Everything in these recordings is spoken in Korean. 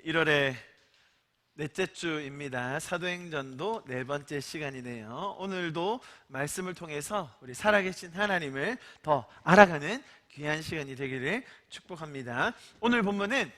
1월의 넷째 주입니다. 사도행전도 네 번째 시간이네요. 오늘도 말씀을 통해서 우리 살아계신 하나님을 더 알아가는 귀한 시간이 되기를 축복합니다. 오늘 본문은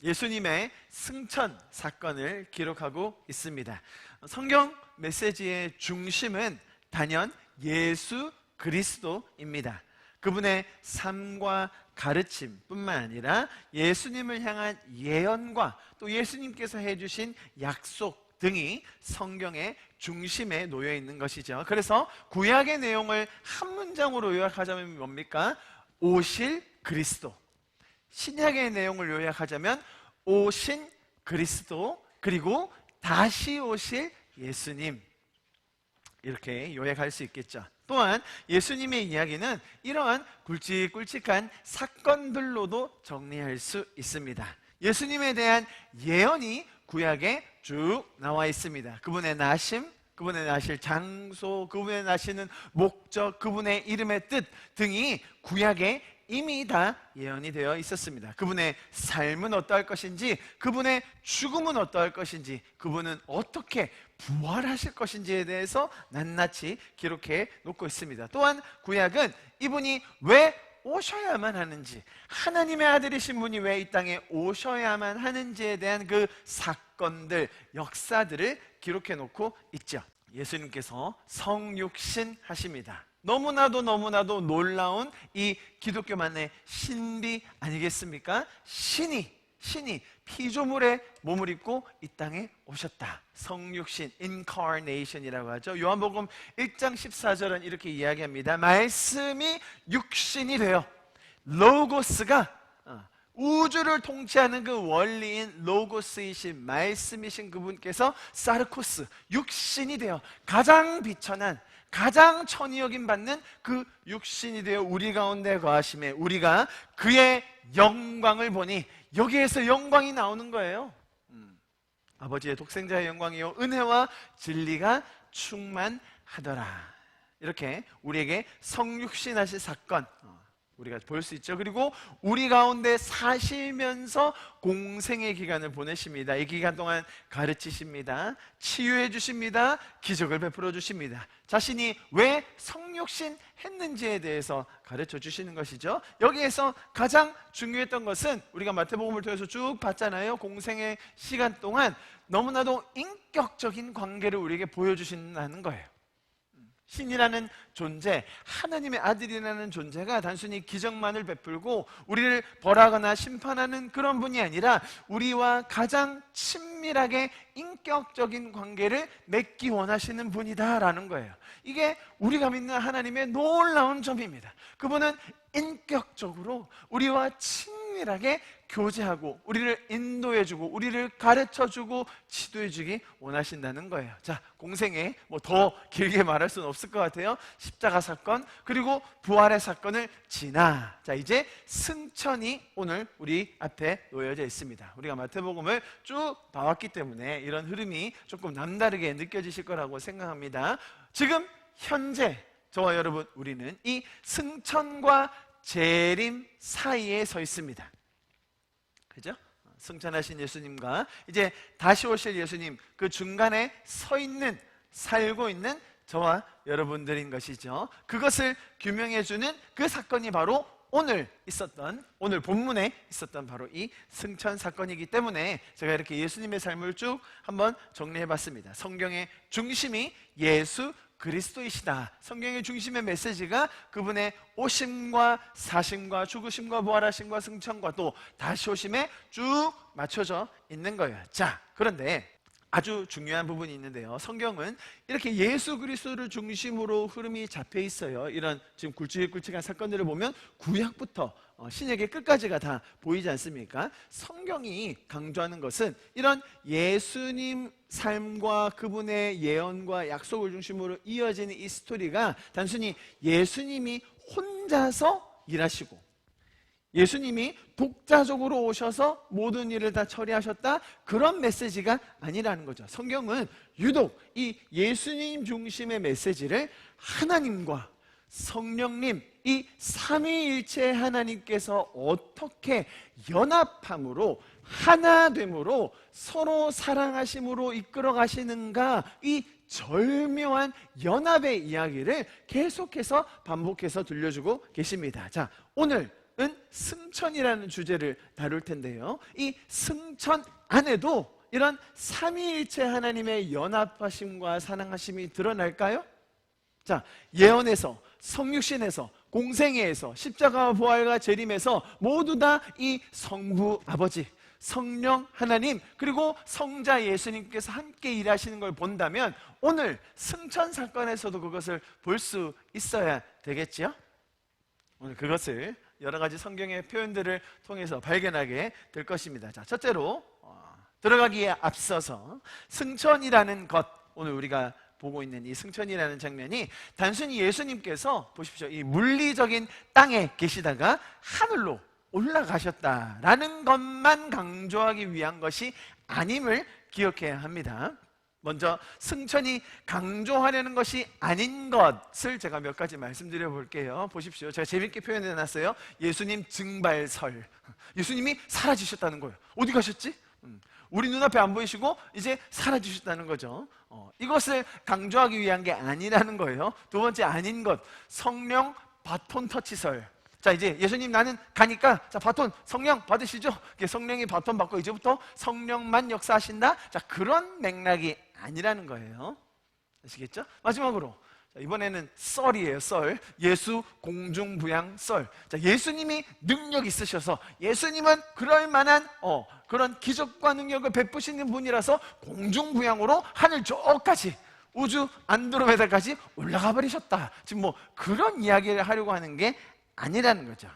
예수님의 승천 사건을 기록하고 있습니다. 성경 메시지의 중심은 단연 예수 그리스도입니다. 그분의 삶과 가르침뿐만 아니라 예수님을 향한 예언과 또 예수님께서 해주신 약속 등이 성경의 중심에 놓여 있는 것이죠. 그래서 구약의 내용을 한 문장으로 요약하자면 뭡니까? 오실 그리스도. 신약의 내용을 요약하자면 오신 그리스도, 그리고 다시 오실 예수님, 이렇게 요약할 수 있겠죠. 또한 예수님의 이야기는 이러한 굵직굵직한 사건들로도 정리할 수 있습니다. 예수님에 대한 예언이 구약에 쭉 나와 있습니다. 그분의 나심, 그분의 나실 장소, 그분의 나시는 목적, 그분의 이름의 뜻 등이 구약에 이미 다 예언이 되어 있었습니다. 그분의 삶은 어떠할 것인지, 그분의 죽음은 어떠할 것인지, 그분은 어떻게 부활하실 것인지에 대해서 낱낱이 기록해 놓고 있습니다. 또한 구약은 이분이 왜 오셔야만 하는지, 하나님의 아들이신 분이 왜 이 땅에 오셔야만 하는지에 대한 그 사건들, 역사들을 기록해 놓고 있죠. 예수님께서 성육신 하십니다. 너무나도 놀라운 이 기독교만의 신비 아니겠습니까? 신이 피조물의 몸을 입고 이 땅에 오셨다. 성육신, incarnation이라고 하죠. 요한복음 1장 14절은 이렇게 이야기합니다. 말씀이 육신이 되어, 로고스가 우주를 통치하는 그 원리인 로고스이신 말씀이신 그분께서 사르코스, 육신이 되어 가장 비천한, 가장 천이 여김 받는 그 육신이 되어 우리 가운데 거하심에 우리가 그의 영광을 보니, 여기에서 영광이 나오는 거예요. 아버지의 독생자의 영광이요 은혜와 진리가 충만하더라. 이렇게 우리에게 성육신하신 사건 우리가 볼 수 있죠. 그리고 우리 가운데 사시면서 공생의 기간을 보내십니다. 이 기간 동안 가르치십니다. 치유해 주십니다. 기적을 베풀어 주십니다. 자신이 왜 성육신 했는지에 대해서 가르쳐 주시는 것이죠. 여기에서 가장 중요했던 것은 우리가 마태복음을 통해서 쭉 봤잖아요. 공생의 시간 동안 너무나도 인격적인 관계를 우리에게 보여주신다는 거예요. 신이라는 존재, 하나님의 아들이라는 존재가 단순히 기적만을 베풀고 우리를 벌하거나 심판하는 그런 분이 아니라 우리와 가장 친밀하게 인격적인 관계를 맺기 원하시는 분이다라는 거예요. 이게 우리가 믿는 하나님의 놀라운 점입니다. 그분은 인격적으로 우리와 친밀하게 교제하고 우리를 인도해주고 우리를 가르쳐주고 지도해주기 원하신다는 거예요. 자, 공생에 더 길게 말할 수는 없을 것 같아요. 십자가 사건 그리고 부활의 사건을 지나, 자 이제 승천이 오늘 우리 앞에 놓여져 있습니다. 우리가 마태복음을 쭉 봐왔기 때문에 이런 흐름이 조금 남다르게 느껴지실 거라고 생각합니다. 지금 현재 저와 여러분, 우리는 이 승천과 재림 사이에 서 있습니다. 그죠? 승천하신 예수님과 이제 다시 오실 예수님, 그 중간에 서 있는, 살고 있는 저와 여러분들인 것이죠. 그것을 규명해주는 그 사건이 바로 오늘 본문에 있었던 바로 이 승천 사건이기 때문에 제가 이렇게 예수님의 삶을 쭉 한번 정리해봤습니다. 성경의 중심이 예수 그리스도이시다. 성경의 중심의 메시지가 그분의 오심과 사심과 죽으심과 부활하심과 승천과 또 다시 오심에 쭉 맞춰져 있는 거예요. 자, 그런데 아주 중요한 부분이 있는데요. 성경은 이렇게 예수 그리스도를 중심으로 흐름이 잡혀 있어요. 이런 지금 굵직굵직한 사건들을 보면 구약부터 신약의 끝까지가 다 보이지 않습니까? 성경이 강조하는 것은 이런 예수님 삶과 그분의 예언과 약속을 중심으로 이어지는 이 스토리가 단순히 예수님이 혼자서 일하시고 예수님이 독자적으로 오셔서 모든 일을 다 처리하셨다, 그런 메시지가 아니라는 거죠. 성경은 유독 이 예수님 중심의 메시지를 하나님과 성령님, 이 삼위일체 하나님께서 어떻게 연합함으로 하나됨으로 서로 사랑하심으로 이끌어 가시는가, 이 절묘한 연합의 이야기를 계속해서 반복해서 들려주고 계십니다. 자, 오늘은 승천이라는 주제를 다룰 텐데요, 이 승천 안에도 이런 삼위일체 하나님의 연합하심과 사랑하심이 드러날까요? 자, 예언에서, 성육신에서, 공생애에서, 십자가와 부활과 재림에서 모두 다 이 성부 아버지, 성령 하나님, 그리고 성자 예수님께서 함께 일하시는 걸 본다면 오늘 승천 사건에서도 그것을 볼 수 있어야 되겠지요? 오늘 그것을 여러 가지 성경의 표현들을 통해서 발견하게 될 것입니다. 자, 첫째로 들어가기에 앞서서 승천이라는 것, 오늘 우리가 보고 있는 이 승천이라는 장면이 단순히 예수님께서 보십시오, 이 물리적인 땅에 계시다가 하늘로 올라가셨다라는 것만 강조하기 위한 것이 아님을 기억해야 합니다. 먼저 승천이 강조하려는 것이 아닌 것을 제가 몇 가지 말씀드려 볼게요. 보십시오, 제가 재밌게 표현해 놨어요. 예수님 증발설, 예수님이 사라지셨다는 거예요. 어디 가셨지? 우리 눈앞에 안 보이시고 이제 사라지셨다는 거죠. 이것을 강조하기 위한 게 아니라는 거예요. 두 번째, 아닌 것, 성령 바톤 터치설. 자, 이제 예수님 나는 가니까 자, 바톤 성령 받으시죠. 성령이 바톤 받고 이제부터 성령만 역사하신다. 자, 그런 맥락이 아니라는 거예요. 아시겠죠? 마지막으로, 자, 이번에는 썰이에요. 썰. 예수 공중부양 썰. 자, 예수님이 능력 있으셔서, 예수님은 그럴 만한 그런 기적과 능력을 베푸시는 분이라서 공중부양으로 하늘 저까지, 우주 안드로메다까지 올라가 버리셨다. 지금 뭐 그런 이야기를 하려고 하는 게 아니라는 거죠.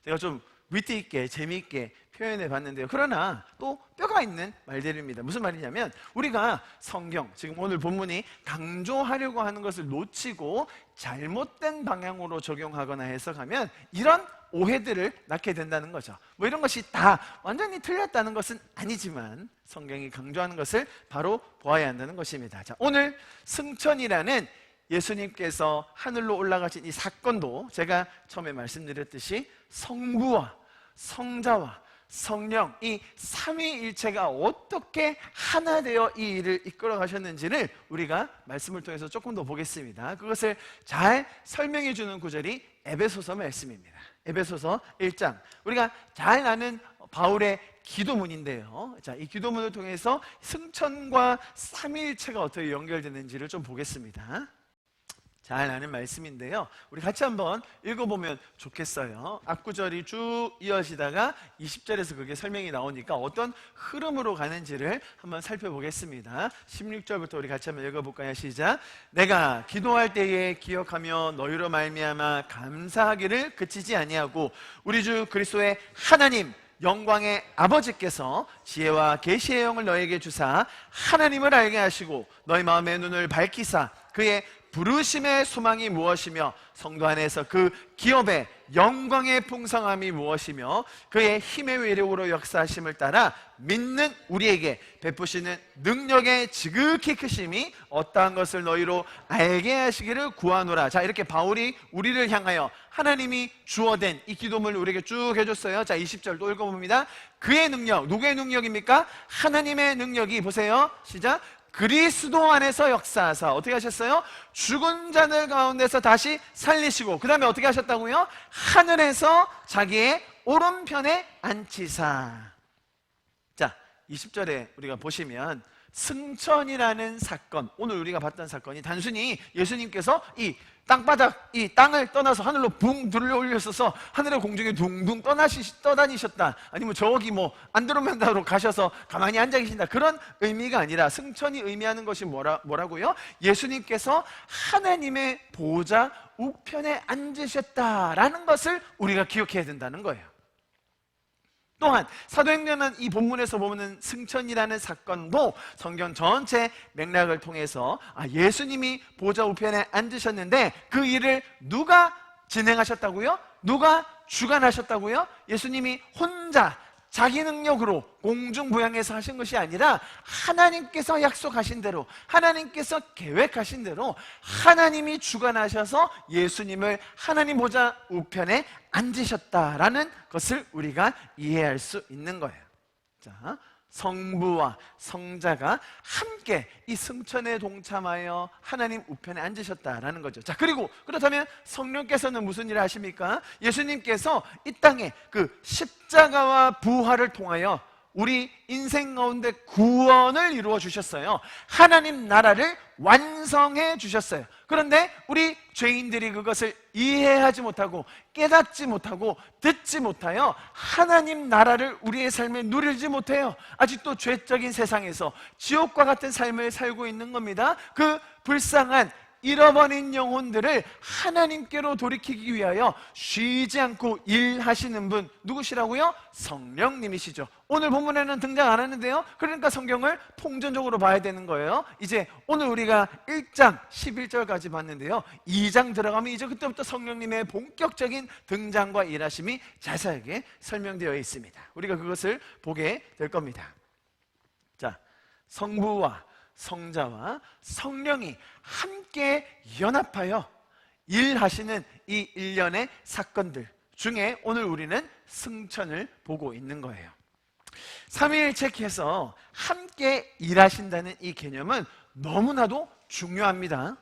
제가 좀 위트 있게 재미있게 표현해 봤는데요, 그러나 또 뼈가 있는 말들입니다. 무슨 말이냐면, 우리가 성경, 지금 오늘 본문이 강조하려고 하는 것을 놓치고 잘못된 방향으로 적용하거나 해석하면 이런 오해들을 낳게 된다는 거죠. 뭐 이런 것이 다 완전히 틀렸다는 것은 아니지만 성경이 강조하는 것을 바로 보아야 한다는 것입니다. 자, 오늘 승천이라는 예수님께서 하늘로 올라가신 이 사건도 제가 처음에 말씀드렸듯이 성부와 성자와 성령, 이 삼위일체가 어떻게 하나 되어 이 일을 이끌어 가셨는지를 우리가 말씀을 통해서 조금 더 보겠습니다. 그것을 잘 설명해 주는 구절이 에베소서 말씀입니다. 에베소서 1장, 우리가 잘 아는 바울의 기도문인데요, 자, 이 기도문을 통해서 승천과 삼위일체가 어떻게 연결되는지를 좀 보겠습니다. 잘 아는 말씀인데요, 우리 같이 한번 읽어보면 좋겠어요. 앞구절이 쭉 이어지다가 20절에서 그게 설명이 나오니까 어떤 흐름으로 가는지를 한번 살펴보겠습니다. 16절부터 우리 같이 한번 읽어볼까요? 시작. 내가 기도할 때에 기억하며 너희로 말미암아 감사하기를 그치지 아니하고 우리 주 그리스도의 하나님 영광의 아버지께서 지혜와 계시의 영을 너에게 주사 하나님을 알게 하시고 너희 마음의 눈을 밝히사 그의 부르심의 소망이 무엇이며 성도 안에서 그 기업의 영광의 풍성함이 무엇이며 그의 힘의 위력으로 역사하심을 따라 믿는 우리에게 베푸시는 능력의 지극히 크심이 어떠한 것을 너희로 알게 하시기를 구하노라. 자, 이렇게 바울이 우리를 향하여 하나님이 주어된 이 기도문을 우리에게 쭉 해줬어요. 자, 20절 또 읽어봅니다. 그의 능력, 누구의 능력입니까? 하나님의 능력이, 보세요, 시작. 그리스도 안에서 역사하사 어떻게 하셨어요? 죽은 자들 가운데서 다시 살리시고 그 다음에 어떻게 하셨다고요? 하늘에서 자기의 오른편에 앉히사. 자, 20절에 우리가 보시면 승천이라는 사건, 오늘 우리가 봤던 사건이 단순히 예수님께서 이 땅바닥, 이 땅을 떠나서 하늘로 붕 들어 올려서서 하늘의 공중에 둥둥 떠다니셨다, 아니면 저기 뭐 안드로메다로 가셔서 가만히 앉아 계신다, 그런 의미가 아니라 승천이 의미하는 것이 뭐라고요? 예수님께서 하나님의 보좌 우편에 앉으셨다라는 것을 우리가 기억해야 된다는 거예요. 또한 사도행전은 이 본문에서 보는 승천이라는 사건도 성경 전체 맥락을 통해서 예수님이 보좌 우편에 앉으셨는데 그 일을 누가 진행하셨다고요? 누가 주관하셨다고요? 예수님이 혼자 자기 능력으로 공중부양해서 하신 것이 아니라 하나님께서 약속하신 대로, 하나님께서 계획하신 대로 하나님이 주관하셔서 예수님을 하나님 보좌 우편에 앉으셨다라는 것을 우리가 이해할 수 있는 거예요. 자, 성부와 성자가 함께 이 승천에 동참하여 하나님 우편에 앉으셨다라는 거죠. 자, 그리고 그렇다면 성령께서는 무슨 일을 하십니까? 예수님께서 이 땅에 그 십자가와 부활을 통하여 우리 인생 가운데 구원을 이루어 주셨어요. 하나님 나라를 완성해 주셨어요. 그런데 우리 죄인들이 그것을 이해하지 못하고 깨닫지 못하고 듣지 못하여 하나님 나라를 우리의 삶에 누리지 못해요. 아직도 죄적인 세상에서 지옥과 같은 삶을 살고 있는 겁니다. 그 불쌍한 잃어버린 영혼들을 하나님께로 돌이키기 위하여 쉬지 않고 일하시는 분 누구시라고요? 성령님이시죠. 오늘 본문에는 등장 안 하는데요, 그러니까 성경을 통전적으로 봐야 되는 거예요. 이제 오늘 우리가 1장 11절까지 봤는데요, 2장 들어가면 이제 그때부터 성령님의 본격적인 등장과 일하심이 자세하게 설명되어 있습니다. 우리가 그것을 보게 될 겁니다. 자, 성부와 성자와 성령이 함께 연합하여 일하시는 이 일련의 사건들 중에 오늘 우리는 승천을 보고 있는 거예요. 삼위일체께서 함께 일하신다는 이 개념은 너무나도 중요합니다.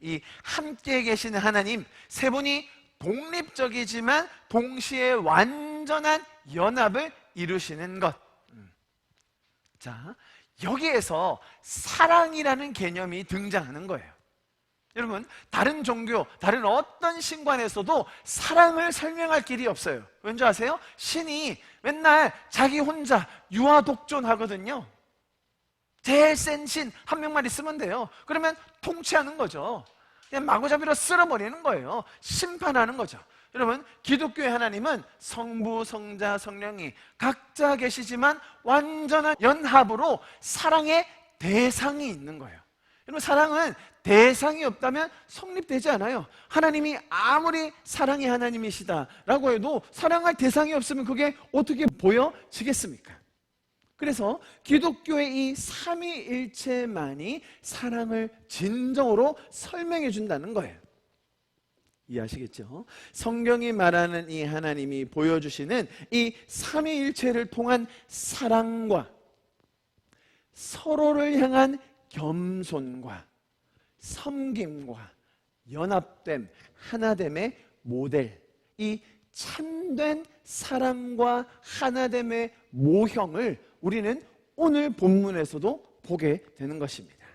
이 함께 계시는 하나님 세 분이 독립적이지만 동시에 완전한 연합을 이루시는 것. 자, 여기에서 사랑이라는 개념이 등장하는 거예요. 여러분, 다른 종교, 다른 어떤 신관에서도 사랑을 설명할 길이 없어요. 왠지 아세요? 신이 맨날 자기 혼자 유아독존하거든요. 제일 센 신 한 명만 있으면 돼요. 그러면 통치하는 거죠. 그냥 마구잡이로 쓸어버리는 거예요. 심판하는 거죠. 여러분, 기독교의 하나님은 성부, 성자, 성령이 각자 계시지만 완전한 연합으로 사랑의 대상이 있는 거예요. 여러분, 사랑은 대상이 없다면 성립되지 않아요. 하나님이 아무리 사랑의 하나님이시다라고 해도 사랑할 대상이 없으면 그게 어떻게 보여지겠습니까? 그래서 기독교의 이 삼위일체만이 사랑을 진정으로 설명해 준다는 거예요. 이해하시겠죠? 성경이 말하는 이 하나님이 보여주시는 이 삼위일체를 통한 사랑과 서로를 향한 겸손과 섬김과 연합됨, 하나됨의 모델, 이 참된 사랑과 하나됨의 모형을 우리는 오늘 본문에서도 보게 되는 것입니다.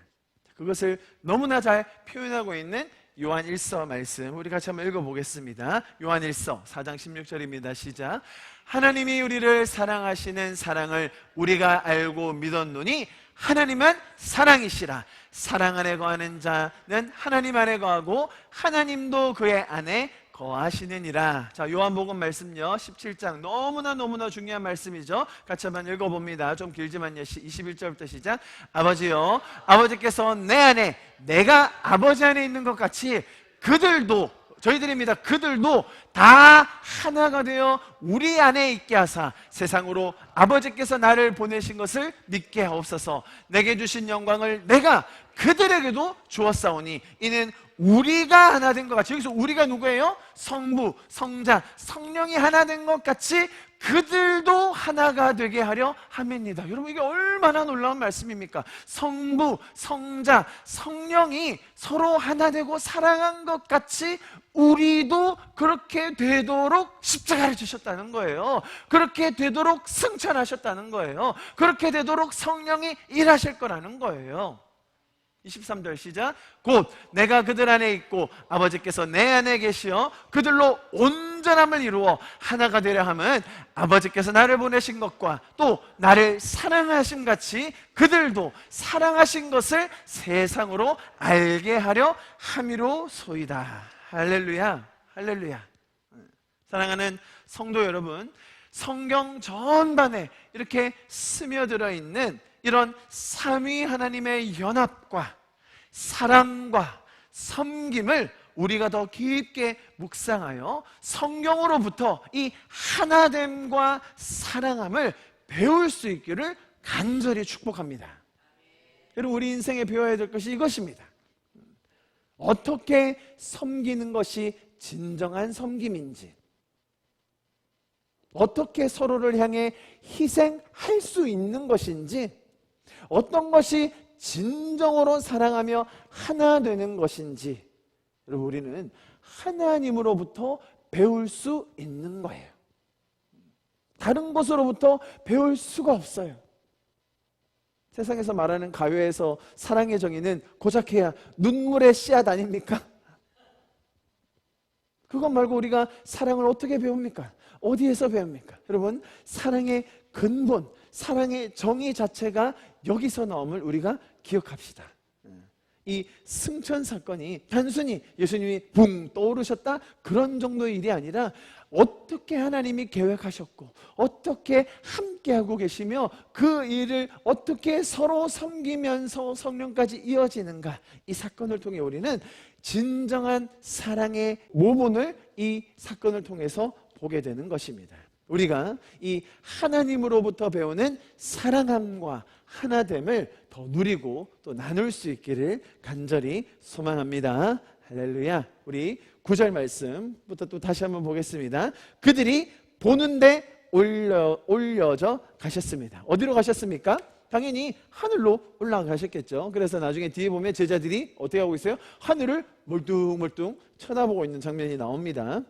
그것을 너무나 잘 표현하고 있는 요한 1서 말씀 우리 같이 한번 읽어보겠습니다. 요한 1서 4장 16절입니다. 시작. 하나님이 우리를 사랑하시는 사랑을 우리가 알고 믿었노니 하나님은 사랑이시라. 사랑 안에 거하는 자는 하나님 안에 거하고 하나님도 그의 안에 거하시느니라. 자, 요한복음 말씀요 17장 너무나 중요한 말씀이죠. 같이 한번 읽어봅니다. 좀 길지만요. 21절부터 시작. 아버지요, 아버지께서 내 안에 내가 아버지 안에 있는 것 같이 그들도, 저희들입니다, 그들도 다 하나가 되어 우리 안에 있게 하사 세상으로 아버지께서 나를 보내신 것을 믿게 하옵소서. 내게 주신 영광을 내가 그들에게도 주었사오니 이는 우리가 하나 된 것 같이, 여기서 우리가 누구예요? 성부, 성자, 성령이 하나 된 것 같이 그들도 하나가 되게 하려 함입니다. 여러분, 이게 얼마나 놀라운 말씀입니까? 성부, 성자, 성령이 서로 하나 되고 사랑한 것 같이 우리도 그렇게 되도록 십자가를 지셨다는 거예요. 그렇게 되도록 승천하셨다는 거예요. 그렇게 되도록 성령이 일하실 거라는 거예요. 23절 시작. 곧 내가 그들 안에 있고 아버지께서 내 안에 계시어 그들로 온전함을 이루어 하나가 되려 함은 아버지께서 나를 보내신 것과 또 나를 사랑하신 같이 그들도 사랑하신 것을 세상으로 알게 하려 함이로소이다. 할렐루야, 할렐루야. 사랑하는 성도 여러분, 성경 전반에 이렇게 스며들어 있는 이런 삼위 하나님의 연합과 사랑과 섬김을 우리가 더 깊게 묵상하여 성경으로부터 이 하나됨과 사랑함을 배울 수 있기를 간절히 축복합니다. 여러분, 우리 인생에 배워야 될 것이 이것입니다. 어떻게 섬기는 것이 진정한 섬김인지, 어떻게 서로를 향해 희생할 수 있는 것인지, 어떤 것이 진정으로 사랑하며 하나 되는 것인지, 여러분, 우리는 하나님으로부터 배울 수 있는 거예요. 다른 곳으로부터 배울 수가 없어요. 세상에서 말하는 가요에서 사랑의 정의는 고작해야 눈물의 씨앗 아닙니까? 그것 말고 우리가 사랑을 어떻게 배웁니까? 어디에서 배웁니까? 여러분, 사랑의 근본, 사랑의 정의 자체가 여기서 나옴을 우리가 기억합시다. 이 승천 사건이 단순히 예수님이 붕 떠오르셨다 그런 정도의 일이 아니라 어떻게 하나님이 계획하셨고 어떻게 함께하고 계시며 그 일을 어떻게 서로 섬기면서 성령까지 이어지는가, 이 사건을 통해 우리는 진정한 사랑의 모본을 이 사건을 통해서 보게 되는 것입니다. 우리가 이 하나님으로부터 배우는 사랑함과 하나됨을 더 누리고 또 나눌 수 있기를 간절히 소망합니다. 할렐루야. 우리 9절 말씀부터 또 다시 한번 보겠습니다. 그들이 보는데 올려져 가셨습니다. 어디로 가셨습니까? 당연히 하늘로 올라가셨겠죠. 그래서 나중에 뒤에 보면 제자들이 어떻게 하고 있어요? 하늘을 멀뚱멀뚱 쳐다보고 있는 장면이 나옵니다.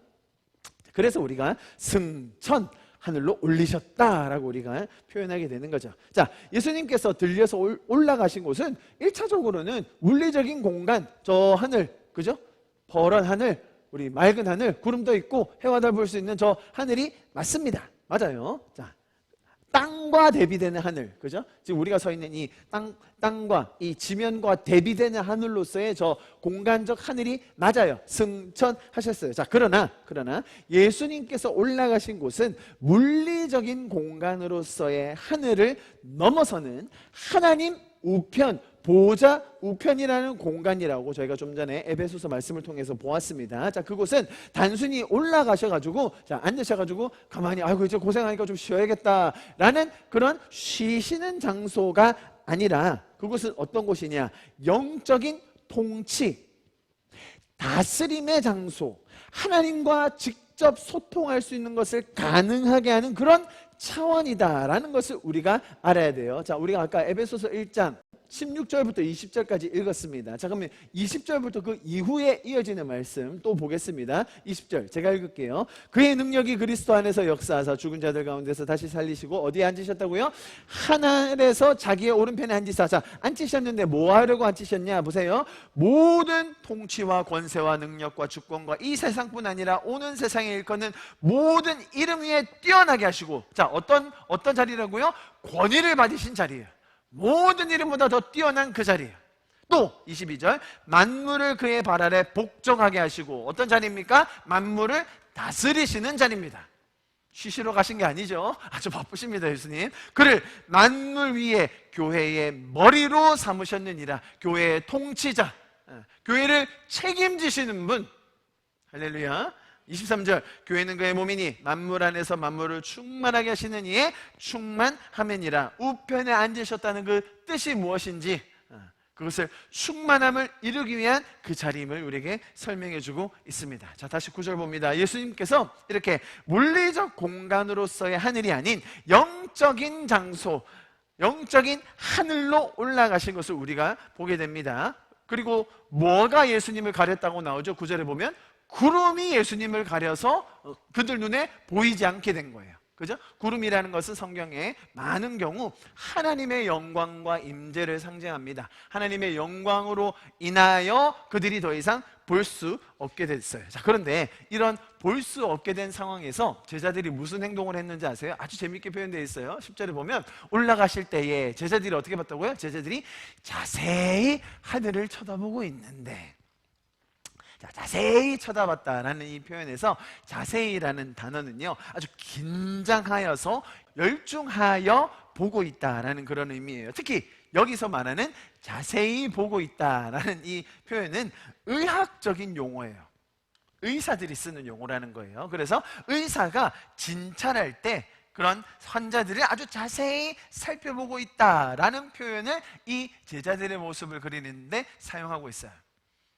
그래서 우리가 승천, 하늘로 올리셨다라고 우리가 표현하게 되는 거죠. 자, 예수님께서 들려서 올라가신 곳은 1차적으로는 물리적인 공간, 저 하늘, 그죠? 퍼런 하늘, 우리 맑은 하늘, 구름 떠 있고 해와 달 볼 수 있는 저 하늘이 맞습니다. 맞아요. 자, 땅과 대비되는 하늘, 그죠? 지금 우리가 서 있는 이 땅과 이 지면과 대비되는 하늘로서의 저 공간적 하늘이 맞아요. 승천하셨어요. 자, 그러나 예수님께서 올라가신 곳은 물리적인 공간으로서의 하늘을 넘어서는 하나님 우편, 보좌 우편이라는 공간이라고 저희가 좀 전에 에베소서 말씀을 통해서 보았습니다. 자, 그곳은 단순히 올라가셔가지고, 자, 앉으셔가지고 가만히 아이고 이제 고생하니까 좀 쉬어야겠다라는 그런 쉬시는 장소가 아니라 그곳은 어떤 곳이냐? 영적인 통치, 다스림의 장소, 하나님과 직접 소통할 수 있는 것을 가능하게 하는 그런 차원이다라는 것을 우리가 알아야 돼요. 자, 우리가 아까 에베소서 1장 16절부터 20절까지 읽었습니다. 자, 그러면 20절부터 그 이후에 이어지는 말씀 또 보겠습니다. 20절 제가 읽을게요. 그의 능력이 그리스도 안에서 역사하사 죽은 자들 가운데서 다시 살리시고 어디에 앉으셨다고요? 하늘에서 자기의 오른편에 앉으사. 자, 앉으셨는데 뭐 하려고 앉으셨냐? 보세요. 모든 통치와 권세와 능력과 주권과 이 세상뿐 아니라 오는 세상에 일컫는 모든 이름 위에 뛰어나게 하시고, 자, 어떤 자리라고요? 권위를 받으신 자리예요. 모든 이름보다 더 뛰어난 그 자리예요. 또 22절 만물을 그의 발 아래 복종하게 하시고, 어떤 자리입니까? 만물을 다스리시는 자리입니다. 쉬시러 가신 게 아니죠. 아주 바쁘십니다, 예수님. 그를 만물 위에 교회의 머리로 삼으셨느니라. 교회의 통치자, 교회를 책임지시는 분. 할렐루야. 23절 교회는 그의 몸이니 만물 안에서 만물을 충만하게 하시는 이에 충만함이니라. 우편에 앉으셨다는 그 뜻이 무엇인지, 그것을 충만함을 이루기 위한 그 자리임을 우리에게 설명해 주고 있습니다. 자, 다시 9절 봅니다. 예수님께서 이렇게 물리적 공간으로서의 하늘이 아닌 영적인 장소, 영적인 하늘로 올라가신 것을 우리가 보게 됩니다. 그리고 뭐가 예수님을 가렸다고 나오죠? 9절에 보면 구름이 예수님을 가려서 그들 눈에 보이지 않게 된 거예요. 그죠? 구름이라는 것은 성경에 많은 경우 하나님의 영광과 임재를 상징합니다. 하나님의 영광으로 인하여 그들이 더 이상 볼 수 없게 됐어요. 자, 그런데 이런 볼 수 없게 된 상황에서 제자들이 무슨 행동을 했는지 아세요? 아주 재밌게 표현되어 있어요. 10절에 보면 올라가실 때에 제자들이 어떻게 봤다고요? 제자들이 자세히 하늘을 쳐다보고 있는데, 자, 자세히 쳐다봤다라는 이 표현에서 자세히라는 단어는요, 아주 긴장하여서 열중하여 보고 있다라는 그런 의미예요. 특히 여기서 말하는 자세히 보고 있다라는 이 표현은 의학적인 용어예요. 의사들이 쓰는 용어라는 거예요. 그래서 의사가 진찰할 때 그런 환자들을 아주 자세히 살펴보고 있다라는 표현을 이 제자들의 모습을 그리는데 사용하고 있어요.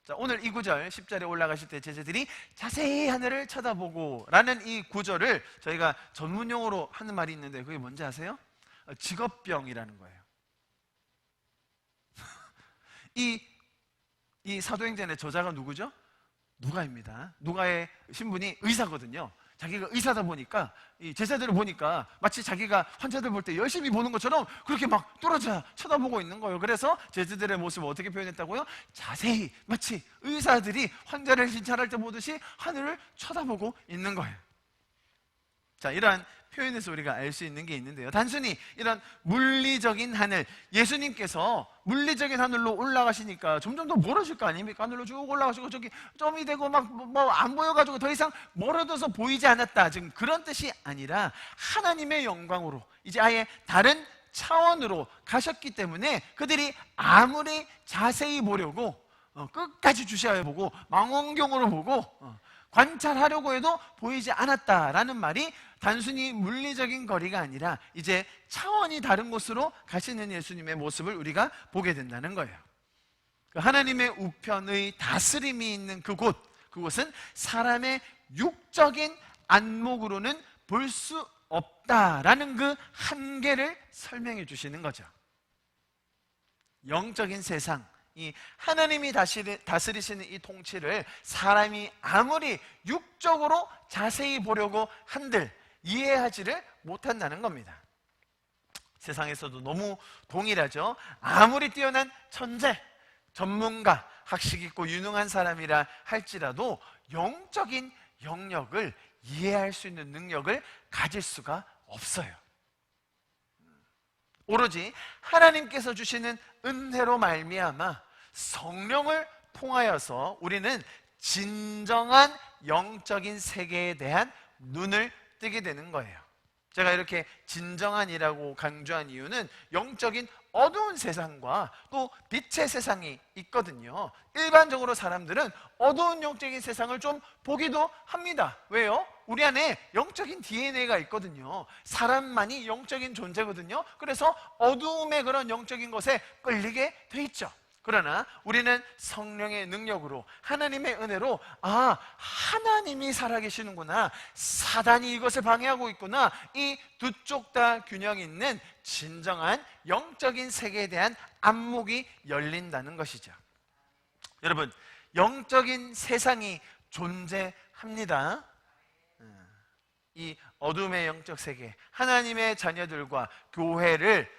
자, 오늘 이 구절 10절에 올라가실 때 제자들이 자세히 하늘을 쳐다보고 라는 이 구절을 저희가 전문용어로 하는 말이 있는데 그게 뭔지 아세요? 직업병이라는 거예요. 이 사도행전의 저자가 누구죠? 누가입니다. 누가의 신분이 의사거든요. 자기가 의사다 보니까 이 제자들을 보니까 마치 자기가 환자들 볼 때 열심히 보는 것처럼 그렇게 막 뚫어져 쳐다보고 있는 거예요. 그래서 제자들의 모습을 어떻게 표현했다고요? 자세히 마치 의사들이 환자를 진찰할 때 보듯이 하늘을 쳐다보고 있는 거예요. 자, 이러한 표현에서 우리가 알 수 있는 게 있는데요. 단순히 이런 물리적인 하늘, 예수님께서 물리적인 하늘로 올라가시니까 점점 더 멀어질 거 아닙니까? 하늘로 쭉 올라가시고 저기 점이 되고 막 뭐 안 보여가지고 더 이상 멀어져서 보이지 않았다. 지금 그런 뜻이 아니라 하나님의 영광으로 이제 아예 다른 차원으로 가셨기 때문에 그들이 아무리 자세히 보려고 끝까지 주시하여 보고 망원경으로 보고 관찰하려고 해도 보이지 않았다라는 말이 단순히 물리적인 거리가 아니라 이제 차원이 다른 곳으로 가시는 예수님의 모습을 우리가 보게 된다는 거예요. 하나님의 우편의 다스림이 있는 그곳은 사람의 육적인 안목으로는 볼 수 없다라는 그 한계를 설명해 주시는 거죠. 영적인 세상, 이 하나님이 다스리시는 이 통치를 사람이 아무리 육적으로 자세히 보려고 한들 이해하지를 못한다는 겁니다. 세상에서도 너무 동일하죠. 아무리 뛰어난 천재, 전문가, 학식 있고 유능한 사람이라 할지라도 영적인 영역을 이해할 수 있는 능력을 가질 수가 없어요. 오로지 하나님께서 주시는 은혜로 말미암아 성령을 통하여서 우리는 진정한 영적인 세계에 대한 눈을 뜨게 되는 거예요. 제가 이렇게 진정한이라고 강조한 이유는 영적인 어두운 세상과 또 빛의 세상이 있거든요. 일반적으로 사람들은 어두운 영적인 세상을 좀 보기도 합니다. 왜요? 우리 안에 영적인 DNA가 있거든요. 사람만이 영적인 존재거든요. 그래서 어두움의 그런 영적인 것에 끌리게 돼 있죠. 그러나 우리는 성령의 능력으로 하나님의 은혜로 하나님이 살아계시는구나, 사단이 이것을 방해하고 있구나, 이 두 쪽 다 균형 있는 진정한 영적인 세계에 대한 안목이 열린다는 것이죠. 여러분, 영적인 세상이 존재합니다. 이 어둠의 영적 세계, 하나님의 자녀들과 교회를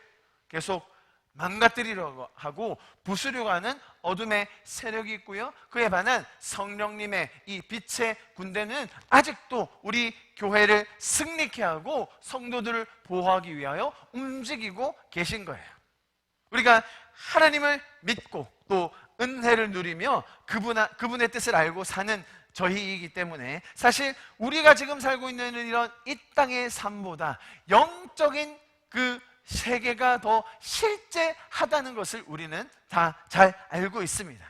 계속 망가뜨리려고 하고 부수려고 하는 어둠의 세력이 있고요, 그에 반한 성령님의 이 빛의 군대는 아직도 우리 교회를 승리케 하고 성도들을 보호하기 위하여 움직이고 계신 거예요. 우리가 하나님을 믿고 또 은혜를 누리며 그분의 뜻을 알고 사는 저희이기 때문에 사실 우리가 지금 살고 있는 이런 이 땅의 삶보다 영적인 그 세계가 더 실제하다는 것을 우리는 다 잘 알고 있습니다.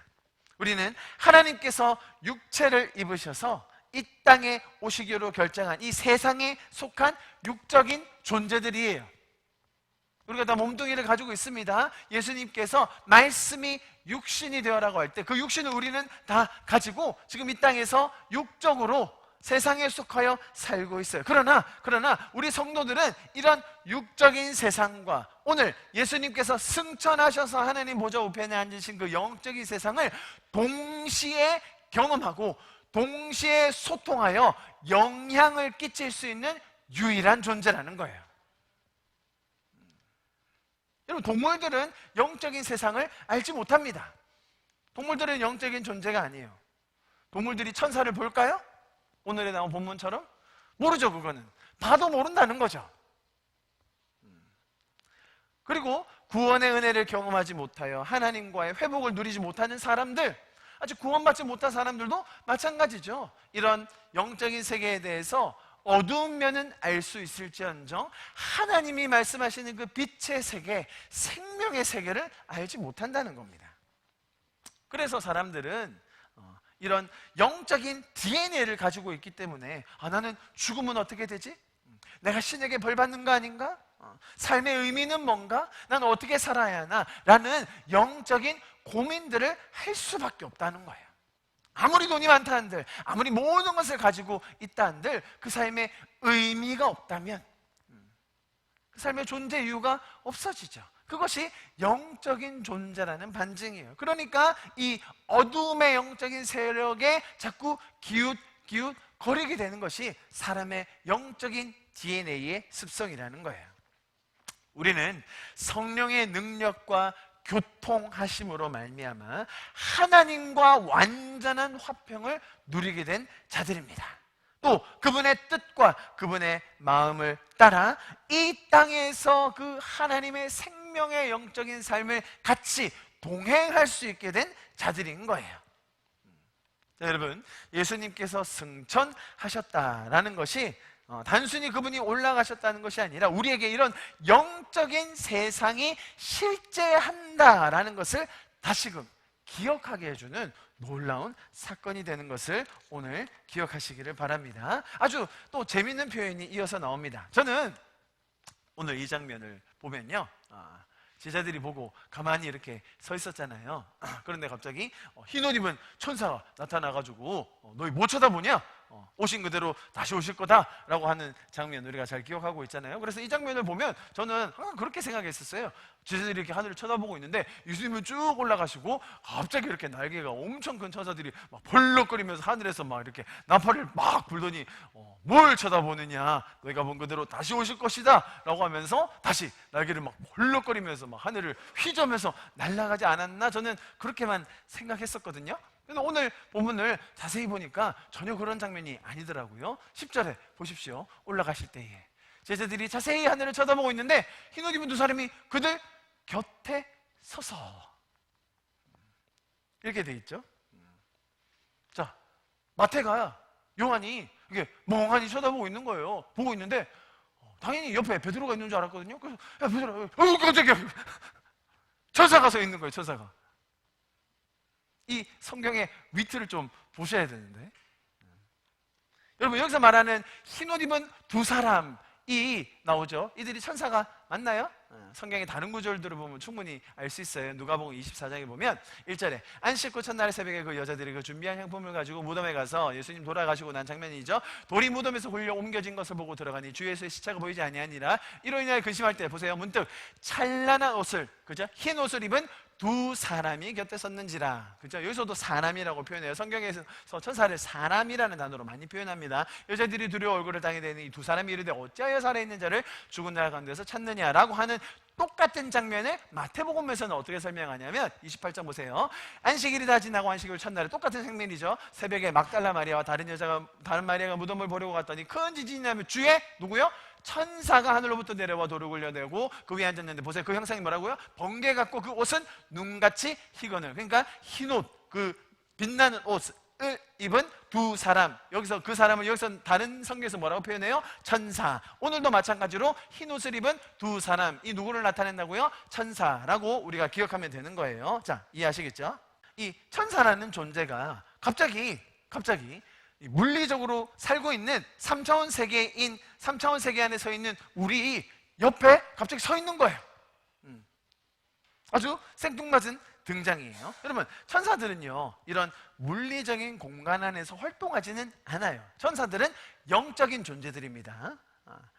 우리는 하나님께서 육체를 입으셔서 이 땅에 오시기로 결정한 이 세상에 속한 육적인 존재들이에요. 우리가 다 몸뚱이를 가지고 있습니다. 예수님께서 말씀이 육신이 되어라고 할 때 그 육신을 우리는 다 가지고 지금 이 땅에서 육적으로 세상에 속하여 살고 있어요. 그러나 우리 성도들은 이런 육적인 세상과 오늘 예수님께서 승천하셔서 하나님 보좌 우편에 앉으신 그 영적인 세상을 동시에 경험하고 동시에 소통하여 영향을 끼칠 수 있는 유일한 존재라는 거예요. 여러분, 동물들은 영적인 세상을 알지 못합니다. 동물들은 영적인 존재가 아니에요. 동물들이 천사를 볼까요? 오늘에 나온 본문처럼? 모르죠. 그거는 봐도 모른다는 거죠. 그리고 구원의 은혜를 경험하지 못하여 하나님과의 회복을 누리지 못하는 사람들, 아직 구원받지 못한 사람들도 마찬가지죠. 이런 영적인 세계에 대해서 어두운 면은 알 수 있을지언정 하나님이 말씀하시는 그 빛의 세계, 생명의 세계를 알지 못한다는 겁니다. 그래서 사람들은 이런 영적인 DNA를 가지고 있기 때문에 나는 죽으면 어떻게 되지? 내가 신에게 벌 받는 거 아닌가? 삶의 의미는 뭔가? 난 어떻게 살아야 하나? 라는 영적인 고민들을 할 수밖에 없다는 거예요. 아무리 돈이 많다 한들, 아무리 모든 것을 가지고 있다 한들 그 삶에 의미가 없다면 그 삶의 존재 이유가 없어지죠. 그것이 영적인 존재라는 반증이에요. 그러니까 이 어둠의 영적인 세력에 자꾸 기웃거리게 되는 것이 사람의 영적인 DNA의 습성이라는 거예요. 우리는 성령의 능력과 교통하심으로 말미암아 하나님과 완전한 화평을 누리게 된 자들입니다. 또 그분의 뜻과 그분의 마음을 따라 이 땅에서 그 하나님의 생명의 영적인 삶을 같이 동행할 수 있게 된 자들인 거예요. 자, 여러분, 예수님께서 승천하셨다라는 것이 단순히 그분이 올라가셨다는 것이 아니라 우리에게 이런 영적인 세상이 실제한다라는 것을 다시금 기억하게 해주는 놀라운 사건이 되는 것을 오늘 기억하시기를 바랍니다. 아주 또 재미있는 표현이 이어서 나옵니다. 저는 오늘 이 장면을 보면요, 제자들이 보고 가만히 이렇게 서 있었잖아요. 그런데 갑자기 흰옷 입은 천사가 나타나가지고 너희 뭐 쳐다보냐? 오신 그대로 다시 오실 거다라고 하는 장면 우리가 잘 기억하고 있잖아요. 그래서 이 장면을 보면 저는 항상 그렇게 생각했었어요. 제자들이 이렇게 하늘을 쳐다보고 있는데 예수님은 쭉 올라가시고 갑자기 이렇게 날개가 엄청 큰 천사들이 막 벌럭거리면서 하늘에서 막 이렇게 나팔을 막 불더니 뭘 쳐다보느냐, 너희가 본 그대로 다시 오실 것이다 라고 하면서 다시 날개를 막 벌럭거리면서 막 하늘을 휘저으면서 날아가지 않았나, 저는 그렇게만 생각했었거든요. 근데 오늘 본문을 자세히 보니까 전혀 그런 장면이 아니더라고요. 10절에 보십시오. 올라가실 때에 제자들이 자세히 하늘을 쳐다보고 있는데 흰옷 입은 두 사람이 그들 곁에 서서, 이렇게 돼 있죠. 자, 마태가 요한이 이게 멍하니 쳐다보고 있는 거예요. 보고 있는데 당연히 옆에 베드로가 있는 줄 알았거든요. 그래서 야, 베드로, 깜짝이야, 천사가 서 있는 거예요. 천사가. 이 성경의 위트를 좀 보셔야 되는데, 여러분, 여기서 말하는 흰옷 입은 두 사람이 나오죠. 이들이 천사가 맞나요? 성경의 다른 구절들을 보면 충분히 알 수 있어요. 누가복음 24장에 보면 1절에 안식 후 첫날 새벽에 그 여자들이 그 준비한 향품을 가지고 무덤에 가서 예수님 돌아가시고 난 장면이죠. 돌이 무덤에서 굴려 옮겨진 것을 보고 들어가니 주 예수의 시체가 보이지 아니하니라. 이로 인하여 근심할 때 보세요. 문득 찬란한 옷을, 그죠? 흰 옷을 입은 두 사람이 곁에 섰는지라. 그죠? 여기서도 사람이라고 표현해요. 성경에서 천사를 사람이라는 단어로 많이 표현합니다. 여자들이 두려워 얼굴을 땅에 대니 이 두 사람이 이르되 어찌하여 살아있는 자를 죽은 자 가운데서 찾느냐라고 하는 똑같은 장면을 마태복음에서는 어떻게 설명하냐면 28장 보세요. 안식일이 다 지나고 안식일 첫날에 똑같은 장면이죠. 새벽에 막달라 마리아와 다른 마리아가 무덤을 보려고 갔더니 큰 지진이 나면 주의 누구요? 천사가 하늘로부터 내려와 돌을 굴려내고 그 위에 앉았는데 보세요. 그 형상이 뭐라고요? 번개 같고 그 옷은 눈같이 희건을, 그러니까 흰옷, 그 빛나는 옷을 입은 두 사람. 여기서 그 사람을 여기서 다른 성경에서 뭐라고 표현해요? 천사. 오늘도 마찬가지로 흰옷을 입은 두 사람, 이 누구를 나타낸다고요? 천사라고 우리가 기억하면 되는 거예요. 자, 이해하시겠죠? 이 천사라는 존재가 갑자기 물리적으로 살고 있는 3차원 세계인 3차원 세계 안에 서 있는 우리 옆에 갑자기 서 있는 거예요. 아주 생뚱맞은 등장이에요. 여러분, 천사들은요 이런 물리적인 공간 안에서 활동하지는 않아요. 천사들은 영적인 존재들입니다.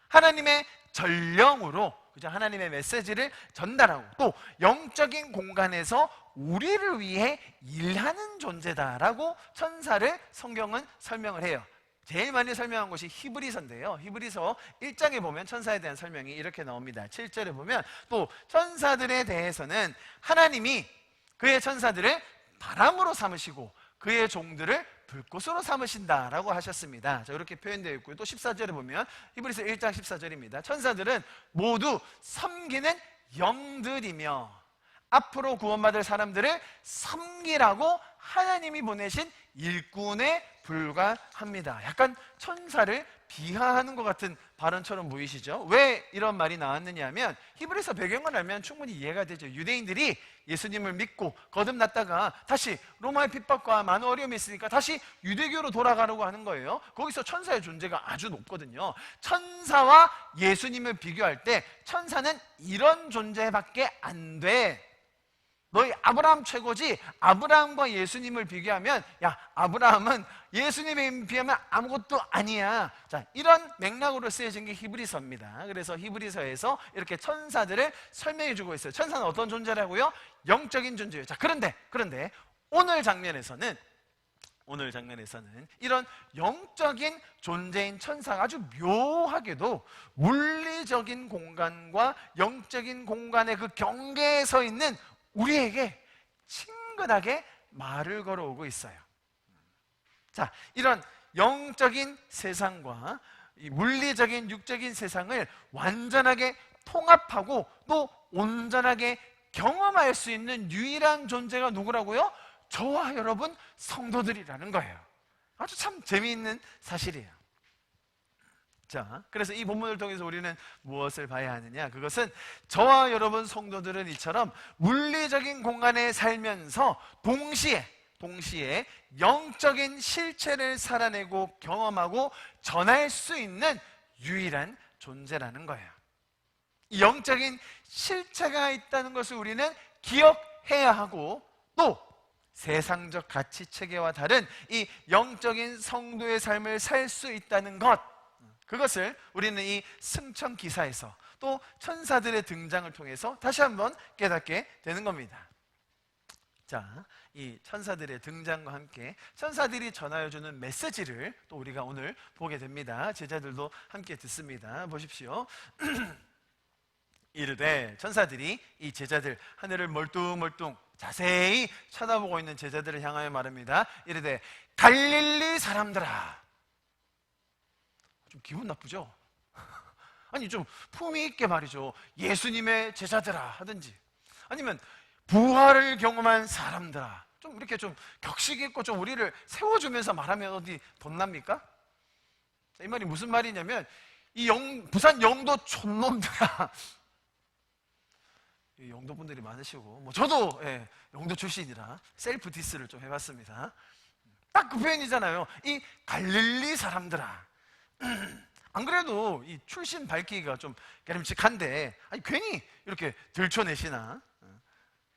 하나님의 전령으로, 그죠? 하나님의 메시지를 전달하고 또 영적인 공간에서 우리를 위해 일하는 존재다라고 천사를 성경은 설명을 해요. 제일 많이 설명한 것이 히브리서인데요. 히브리서 1장에 보면 천사에 대한 설명이 이렇게 나옵니다. 7절에 보면 또 천사들에 대해서는 하나님이 그의 천사들을 바람으로 삼으시고 그의 종들을 불꽃으로 삼으신다라고 하셨습니다. 자, 이렇게 표현되어 있고요. 또 14절에 보면 히브리서 1장 14절입니다. 천사들은 모두 섬기는 영들이며 앞으로 구원받을 사람들을 섬기라고 하나님이 보내신 일꾼의 불과합니다. 약간 천사를 비하하는 것 같은 발언처럼 보이시죠? 왜 이런 말이 나왔느냐 하면 히브리서 배경을 알면 충분히 이해가 되죠. 유대인들이 예수님을 믿고 거듭났다가 다시 로마의 핍박과 많은 어려움이 있으니까 다시 유대교로 돌아가려고 하는 거예요. 거기서 천사의 존재가 아주 높거든요. 천사와 예수님을 비교할 때 천사는 이런 존재밖에 안 돼. 너희 아브라함 최고지. 아브라함과 예수님을 비교하면 야, 아브라함은 예수님에 비하면 아무것도 아니야. 자, 이런 맥락으로 쓰여진 게 히브리서입니다. 그래서 히브리서에서 이렇게 천사들을 설명해 주고 있어요. 천사는 어떤 존재라고요? 영적인 존재예요. 자, 그런데 오늘 장면에서는 이런 영적인 존재인 천사가 아주 묘하게도 물리적인 공간과 영적인 공간의 그 경계에 서 있는 우리에게 친근하게 말을 걸어오고 있어요. 자, 이런 영적인 세상과 이 물리적인 육적인 세상을 완전하게 통합하고 또 온전하게 경험할 수 있는 유일한 존재가 누구라고요? 저와 여러분 성도들이라는 거예요. 아주 참 재미있는 사실이에요. 자, 그래서 이 본문을 통해서 우리는 무엇을 봐야 하느냐? 그것은 저와 여러분 성도들은 이처럼 물리적인 공간에 살면서 동시에 영적인 실체를 살아내고 경험하고 전할 수 있는 유일한 존재라는 거예요. 이 영적인 실체가 있다는 것을 우리는 기억해야 하고 또 세상적 가치 체계와 다른 이 영적인 성도의 삶을 살 수 있다는 것, 그것을 우리는 이 승천 기사에서 또 천사들의 등장을 통해서 다시 한번 깨닫게 되는 겁니다. 자, 이 천사들의 등장과 함께 천사들이 전하여주는 메시지를 또 우리가 오늘 보게 됩니다. 제자들도 함께 듣습니다. 보십시오. 이르되, 천사들이 이 제자들, 하늘을 멀뚱멀뚱 자세히 쳐다보고 있는 제자들을 향하여 말합니다. 이르되, 갈릴리 사람들아. 좀 기분 나쁘죠? 아니, 좀 품위 있게 말이죠. 예수님의 제자들아 하든지, 아니면 부활을 경험한 사람들아, 좀 이렇게 좀 격식 있고 좀 우리를 세워주면서 말하면 어디 덧납니까? 이 말이 무슨 말이냐면, 부산 영도 촌놈들아. 영도 분들이 많으시고, 뭐 저도 영도 출신이라 셀프 디스를 좀 해봤습니다. 딱 그 표현이잖아요. 이 갈릴리 사람들아. 안 그래도 이 출신 밝히기가 좀 깨름칙한데, 아니 괜히 이렇게 들춰내시나?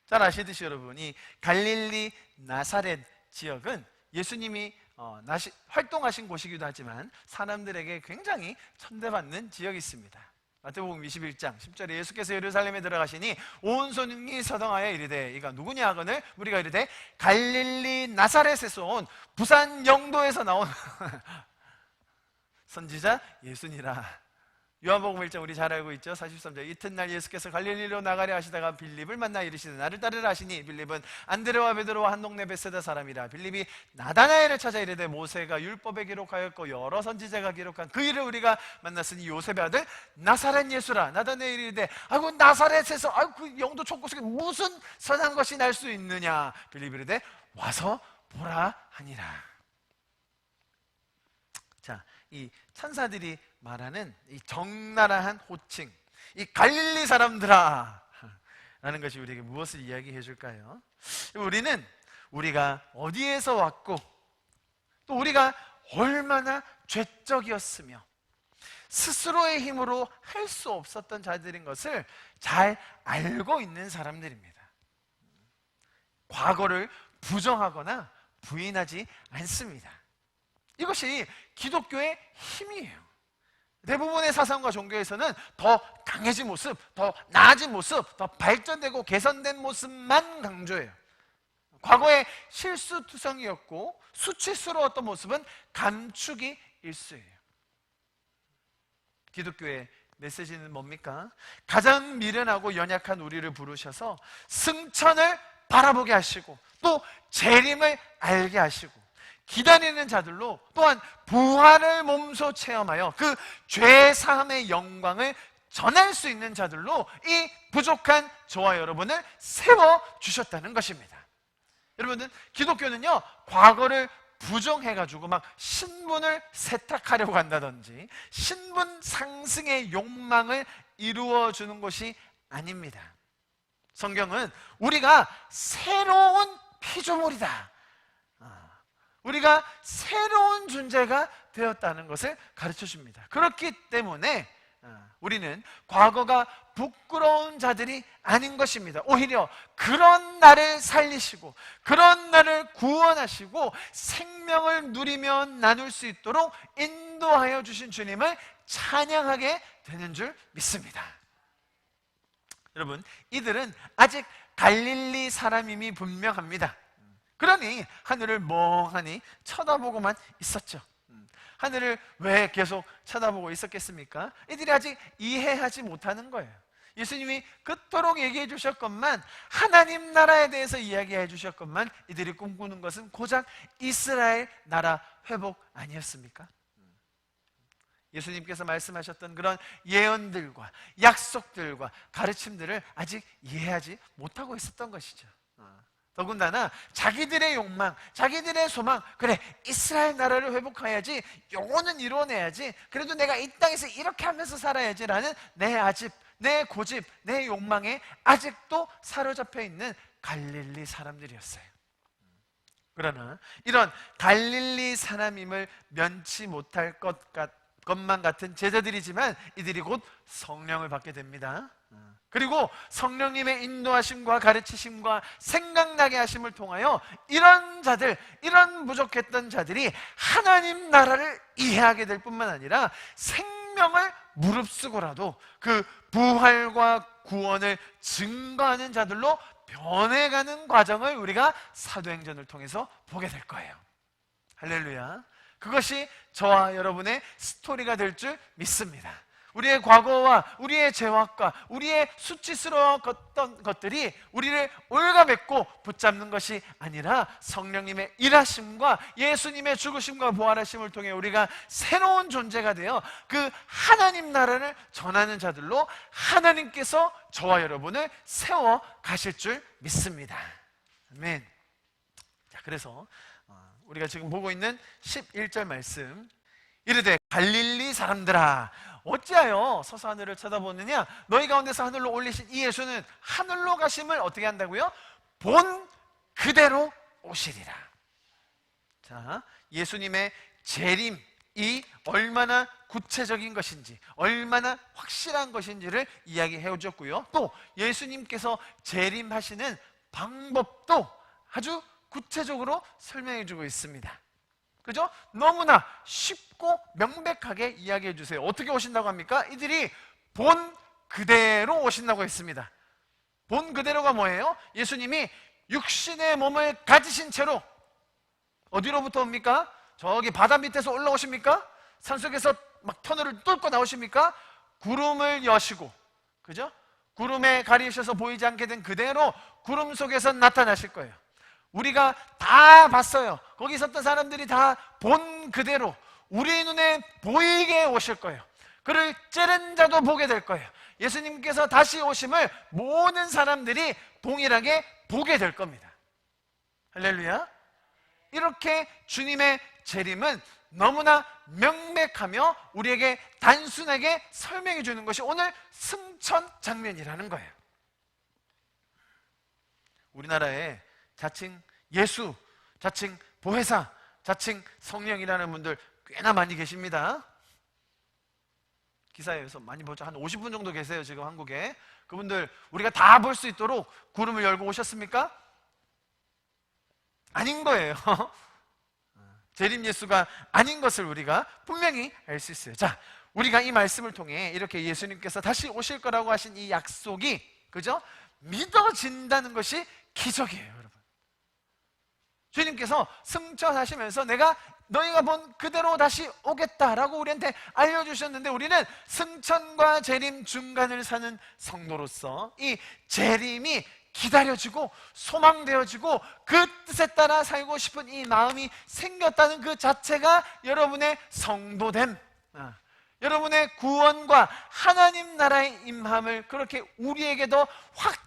잘 아시듯이 여러분, 이 갈릴리 나사렛 지역은 예수님이 활동하신 곳이기도 하지만 사람들에게 굉장히 천대받는 지역이 있습니다. 마태복음 21장 10절에 예수께서 예루살렘에 들어가시니 온 손이 서성하여 이르되, 이가 누구냐 하거늘 우리가 이르되 갈릴리 나사렛에서 온 부산 영도에서 나온 선지자 예수니라. 요한복음 1장 우리 잘 알고 있죠? 43절, 이튿날 예수께서 갈릴리로 나가려 하시다가 빌립을 만나 이르시되 나를 따르라 하시니, 빌립은 안드레와 베드로와 한 동네 베세다 사람이라. 빌립이 나다나엘을 찾아 이르되 모세가 율법에 기록하였고 여러 선지자가 기록한 그 일을 우리가 만났으니 요셉의 아들 나사렛 예수라. 나다나엘이 이르되, 아이고 나사렛에서 그 영도 촌곳에 무슨 선한 것이 날 수 있느냐. 빌립이 이르되 와서 보라 하니라. 자, 이 천사들이 말하는 이 적나라한 호칭, 이 갈릴리 사람들아 라는 것이 우리에게 무엇을 이야기해 줄까요? 우리는 우리가 어디에서 왔고 또 우리가 얼마나 죄적이었으며 스스로의 힘으로 할 수 없었던 자들인 것을 잘 알고 있는 사람들입니다. 과거를 부정하거나 부인하지 않습니다. 이것이 기독교의 힘이에요. 대부분의 사상과 종교에서는 더 강해진 모습, 더 나아진 모습, 더 발전되고 개선된 모습만 강조해요. 과거의 실수투성이었고 수치스러웠던 모습은 감추기 일쑤예요. 기독교의 메시지는 뭡니까? 가장 미련하고 연약한 우리를 부르셔서 승천을 바라보게 하시고 또 재림을 알게 하시고 기다리는 자들로 또한 부활을 몸소 체험하여 그 죄사함의 영광을 전할 수 있는 자들로 이 부족한 저와 여러분을 세워주셨다는 것입니다. 여러분들, 기독교는요 과거를 부정해가지고 막 신분을 세탁하려고 한다든지 신분 상승의 욕망을 이루어주는 것이 아닙니다. 성경은 우리가 새로운 피조물이다, 우리가 새로운 존재가 되었다는 것을 가르쳐 줍니다. 그렇기 때문에 우리는 과거가 부끄러운 자들이 아닌 것입니다. 오히려 그런 나를 살리시고 그런 나를 구원하시고 생명을 누리며 나눌 수 있도록 인도하여 주신 주님을 찬양하게 되는 줄 믿습니다. 여러분, 이들은 아직 갈릴리 사람임이 분명합니다. 그러니 하늘을 멍하니 쳐다보고만 있었죠. 하늘을 왜 계속 쳐다보고 있었겠습니까? 이들이 아직 이해하지 못하는 거예요. 예수님이 그토록 얘기해 주셨건만, 하나님 나라에 대해서 이야기해 주셨건만, 이들이 꿈꾸는 것은 고작 이스라엘 나라 회복 아니었습니까? 예수님께서 말씀하셨던 그런 예언들과 약속들과 가르침들을 아직 이해하지 못하고 있었던 것이죠. 더군다나 자기들의 욕망, 자기들의 소망, 그래 이스라엘 나라를 회복해야지, 요거는 이뤄내야지, 그래도 내가 이 땅에서 이렇게 하면서 살아야지 라는 내 아집, 내 고집, 내 욕망에 아직도 사로잡혀 있는 갈릴리 사람들이었어요. 그러나 이런 갈릴리 사람임을 면치 못할 것만 같은 제자들이지만 이들이 곧 성령을 받게 됩니다. 그리고 성령님의 인도하심과 가르치심과 생각나게 하심을 통하여 이런 자들, 이런 부족했던 자들이 하나님 나라를 이해하게 될 뿐만 아니라 생명을 무릅쓰고라도 그 부활과 구원을 증거하는 자들로 변해가는 과정을 우리가 사도행전을 통해서 보게 될 거예요. 할렐루야. 그것이 저와 여러분의 스토리가 될 줄 믿습니다. 우리의 과거와 우리의 죄악과 우리의 수치스러웠던 것들이 우리를 올가맺고 붙잡는 것이 아니라 성령님의 일하심과 예수님의 죽으심과 부활하심을 통해 우리가 새로운 존재가 되어 그 하나님 나라를 전하는 자들로 하나님께서 저와 여러분을 세워 가실 줄 믿습니다. 아멘. 자, 그래서 우리가 지금 보고 있는 11절 말씀, 이르되 갈릴리 사람들아 어찌하여 서서 하늘을 쳐다보느냐, 너희 가운데서 하늘로 올리신 이 예수는 하늘로 가심을 어떻게 한다고요? 본 그대로 오시리라. 자, 예수님의 재림이 얼마나 구체적인 것인지, 얼마나 확실한 것인지를 이야기해 주셨고요, 또 예수님께서 재림하시는 방법도 아주 구체적으로 설명해 주고 있습니다. 그죠? 너무나 쉽고 명백하게 이야기해 주세요. 어떻게 오신다고 합니까? 이들이 본 그대로 오신다고 했습니다. 본 그대로가 뭐예요? 예수님이 육신의 몸을 가지신 채로 어디로부터 옵니까? 저기 바다 밑에서 올라오십니까? 산속에서 막 터널을 뚫고 나오십니까? 구름을 여시고, 그죠? 구름에 가리셔서 보이지 않게 된 그대로 구름 속에서 나타나실 거예요. 우리가 다 봤어요. 거기 있었던 사람들이 다 본 그대로 우리 눈에 보이게 오실 거예요. 그를 찌른 자도 보게 될 거예요. 예수님께서 다시 오심을 모든 사람들이 동일하게 보게 될 겁니다. 할렐루야. 이렇게 주님의 재림은 너무나 명백하며 우리에게 단순하게 설명해 주는 것이 오늘 승천 장면이라는 거예요. 우리나라에 자칭 예수, 자칭 보혜사, 자칭 성령이라는 분들 꽤나 많이 계십니다. 기사에서 많이 보죠. 한 50분 정도 계세요, 지금 한국에. 그분들 우리가 다 볼 수 있도록 구름을 열고 오셨습니까? 아닌 거예요. 재림 예수가 아닌 것을 우리가 분명히 알 수 있어요. 자, 우리가 이 말씀을 통해 이렇게 예수님께서 다시 오실 거라고 하신 이 약속이, 그죠? 믿어진다는 것이 기적이에요, 여러분. 주님께서 승천하시면서 내가 너희가 본 그대로 다시 오겠다라고 우리한테 알려주셨는데, 우리는 승천과 재림 중간을 사는 성도로서 이 재림이 기다려지고 소망되어지고 그 뜻에 따라 살고 싶은 이 마음이 생겼다는 그 자체가 여러분의 성도됨, 여러분의 구원과 하나님 나라의 임함을 그렇게 우리에게 더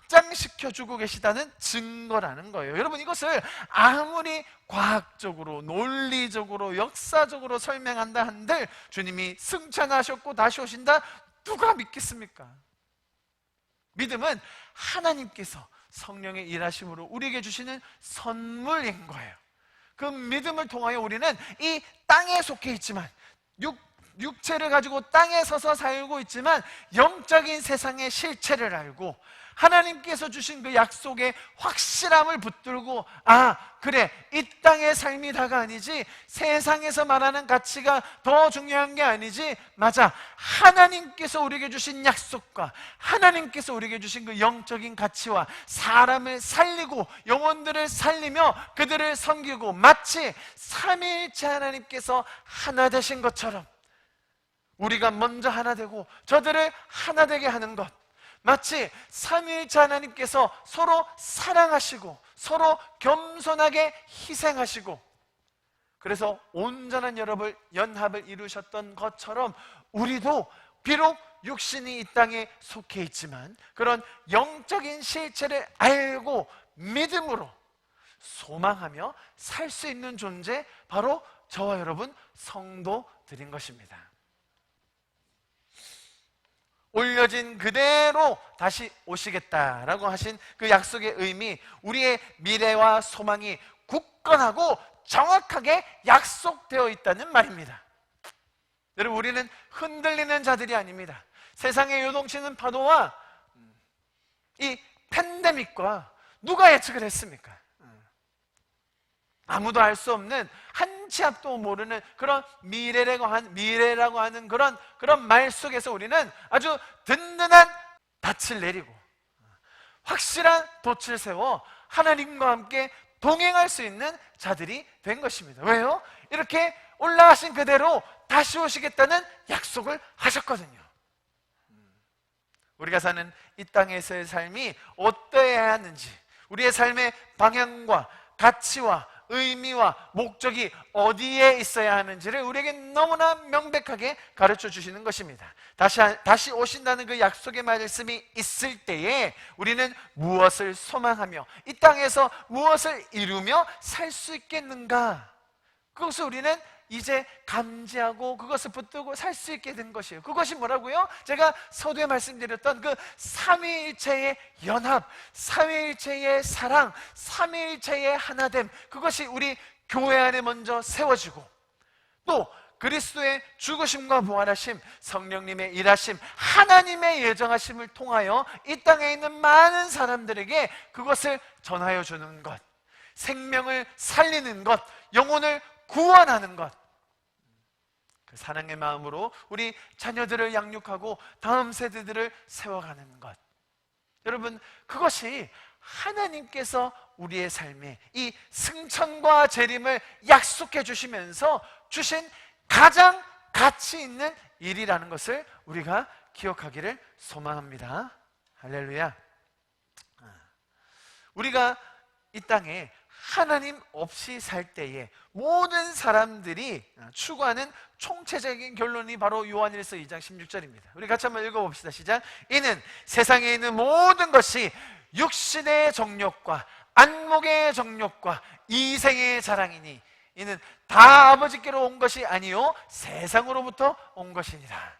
확장시켜주고 계시다는 증거라는 거예요. 여러분, 이것을 아무리 과학적으로, 논리적으로, 역사적으로 설명한다 한들 주님이 승천하셨고 다시 오신다, 누가 믿겠습니까? 믿음은 하나님께서 성령의 일하심으로 우리에게 주시는 선물인 거예요. 그 믿음을 통하여 우리는 이 땅에 속해 있지만, 육체를 가지고 땅에 서서 살고 있지만 영적인 세상의 실체를 알고 하나님께서 주신 그 약속의 확실함을 붙들고, 아, 그래, 이 땅의 삶이 다가 아니지, 세상에서 말하는 가치가 더 중요한 게 아니지, 맞아, 하나님께서 우리에게 주신 약속과 하나님께서 우리에게 주신 그 영적인 가치와 사람을 살리고 영혼들을 살리며 그들을 섬기고, 마치 삼위일체 하나님께서 하나 되신 것처럼 우리가 먼저 하나 되고 저들을 하나 되게 하는 것, 마치 삼위일체 하나님께서 서로 사랑하시고 서로 겸손하게 희생하시고 그래서 온전한 연합을 이루셨던 것처럼, 우리도 비록 육신이 이 땅에 속해 있지만 그런 영적인 실체를 알고 믿음으로 소망하며 살 수 있는 존재, 바로 저와 여러분 성도들인 것입니다. 올려진 그대로 다시 오시겠다라고 하신 그 약속의 의미, 우리의 미래와 소망이 굳건하고 정확하게 약속되어 있다는 말입니다. 여러분, 우리는 흔들리는 자들이 아닙니다. 세상에 요동치는 파도와 이 팬데믹과 누가 예측을 했습니까? 아무도 알 수 없는, 한 치 앞도 모르는 그런 미래라고 하는 그런 말 속에서 우리는 아주 든든한 닻을 내리고 확실한 돛을 세워 하나님과 함께 동행할 수 있는 자들이 된 것입니다. 왜요? 이렇게 올라가신 그대로 다시 오시겠다는 약속을 하셨거든요. 우리가 사는 이 땅에서의 삶이 어떠해야 하는지, 우리의 삶의 방향과 가치와 의미와 목적이 어디에 있어야 하는지를 우리에게 너무나 명백하게 가르쳐 주시는 것입니다. 다시 오신다는 그 약속의 말씀이 있을 때에 우리는 무엇을 소망하며 이 땅에서 무엇을 이루며 살 수 있겠는가, 그것을 우리는 이제 감지하고 그것을 붙들고 살 수 있게 된 것이에요. 그것이 뭐라고요? 제가 서두에 말씀드렸던 그 삼위일체의 연합, 삼위일체의 사랑, 삼위일체의 하나됨, 그것이 우리 교회 안에 먼저 세워지고, 또 그리스도의 죽으심과 부활하심, 성령님의 일하심, 하나님의 예정하심을 통하여 이 땅에 있는 많은 사람들에게 그것을 전하여 주는 것, 생명을 살리는 것, 영혼을 구원하는 것, 그 사랑의 마음으로 우리 자녀들을 양육하고 다음 세대들을 세워가는 것, 여러분, 그것이 하나님께서 우리의 삶에 이 승천과 재림을 약속해 주시면서 주신 가장 가치 있는 일이라는 것을 우리가 기억하기를 소망합니다. 할렐루야. 우리가 이 땅에 하나님 없이 살 때에 모든 사람들이 추구하는 총체적인 결론이 바로 요한일서 2장 16절입니다. 우리 같이 한번 읽어봅시다. 시작. 이는 세상에 있는 모든 것이 육신의 정욕과 안목의 정욕과 이생의 자랑이니 이는 다 아버지께로 온 것이 아니요 세상으로부터 온 것이니라.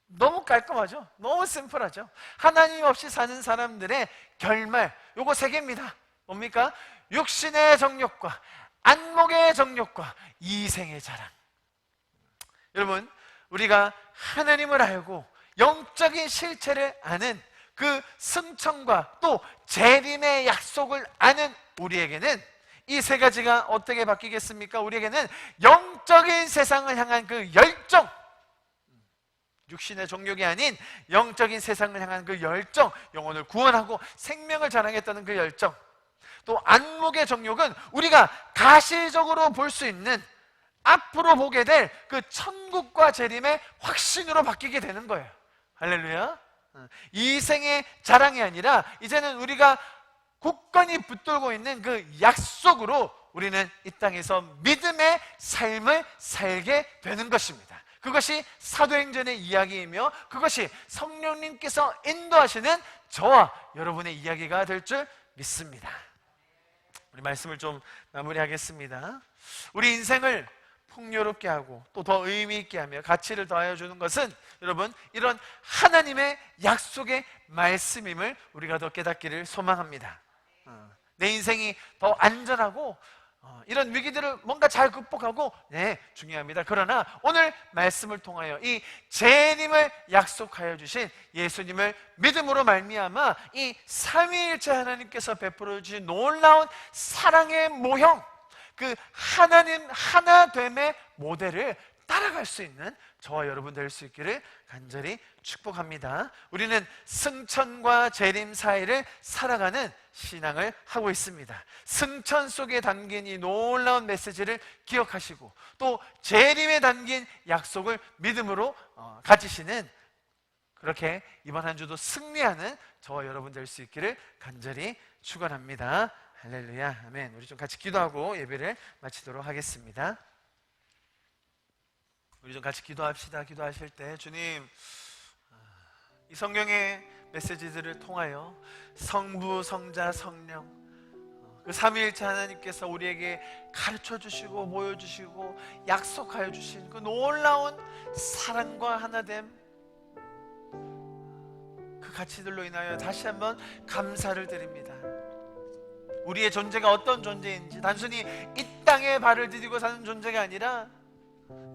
너무 깔끔하죠? 너무 심플하죠? 하나님 없이 사는 사람들의 결말, 요거 세 개입니다. 뭡니까? 육신의 정욕과 안목의 정욕과 이생의 자랑. 여러분, 우리가 하나님을 알고 영적인 실체를 아는 그 승천과 또 재림의 약속을 아는 우리에게는 이 세 가지가 어떻게 바뀌겠습니까? 우리에게는 영적인 세상을 향한 그 열정, 육신의 정욕이 아닌 영적인 세상을 향한 그 열정, 영혼을 구원하고 생명을 자랑했다는 그 열정, 또 안목의 정욕은 우리가 가시적으로 볼 수 있는 앞으로 보게 될 그 천국과 재림의 확신으로 바뀌게 되는 거예요. 할렐루야. 이생의 자랑이 아니라 이제는 우리가 굳건히 붙들고 있는 그 약속으로 우리는 이 땅에서 믿음의 삶을 살게 되는 것입니다. 그것이 사도행전의 이야기이며 그것이 성령님께서 인도하시는 저와 여러분의 이야기가 될 줄 믿습니다. 우리 말씀을 좀 마무리하겠습니다. 우리 인생을 풍요롭게 하고 또 더 의미 있게 하며 가치를 더하여 주는 것은 여러분 이런 하나님의 약속의 말씀임을 우리가 더 깨닫기를 소망합니다. 내 인생이 더 안전하고 이런 위기들을 뭔가 잘 극복하고 중요합니다. 그러나 오늘 말씀을 통하여 이 재림을 약속하여 주신 예수님을 믿음으로 말미암아 이 삼위일체 하나님께서 베풀어 주신 놀라운 사랑의 모형, 그 하나님 하나됨의 모델을 따라갈 수 있는 저와 여러분 될 수 있기를 간절히 축복합니다. 우리는 승천과 재림 사이를 살아가는 신앙을 하고 있습니다. 승천 속에 담긴 이 놀라운 메시지를 기억하시고 또 재림에 담긴 약속을 믿음으로 가지시는, 그렇게 이번 한 주도 승리하는 저와 여러분 될 수 있기를 간절히 축원합니다. 할렐루야, 아멘. 우리 좀 같이 기도하고 예배를 마치도록 하겠습니다. 우리 좀 같이 기도합시다. 기도하실 때 주님, 이 성경의 메시지들을 통하여 성부, 성자, 성령 그 삼위일체 하나님께서 우리에게 가르쳐 주시고 보여주시고 약속하여 주신 그 놀라운 사랑과 하나됨, 그 가치들로 인하여 다시 한번 감사를 드립니다. 우리의 존재가 어떤 존재인지 단순히 이 땅에 발을 디디고 사는 존재가 아니라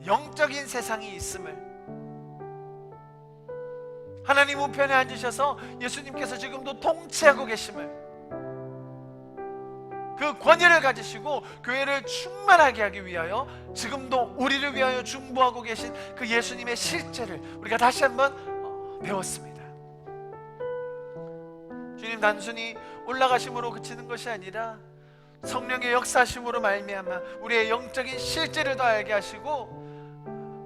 영적인 세상이 있음을, 하나님 우편에 앉으셔서 예수님께서 지금도 통치하고 계심을, 그 권위를 가지시고 교회를 충만하게 하기 위하여 지금도 우리를 위하여 중보하고 계신 그 예수님의 실제를 우리가 다시 한번 배웠습니다. 주님, 단순히 올라가심으로 그치는 것이 아니라 성령의 역사심으로 말미암아 우리의 영적인 실제를 더 알게 하시고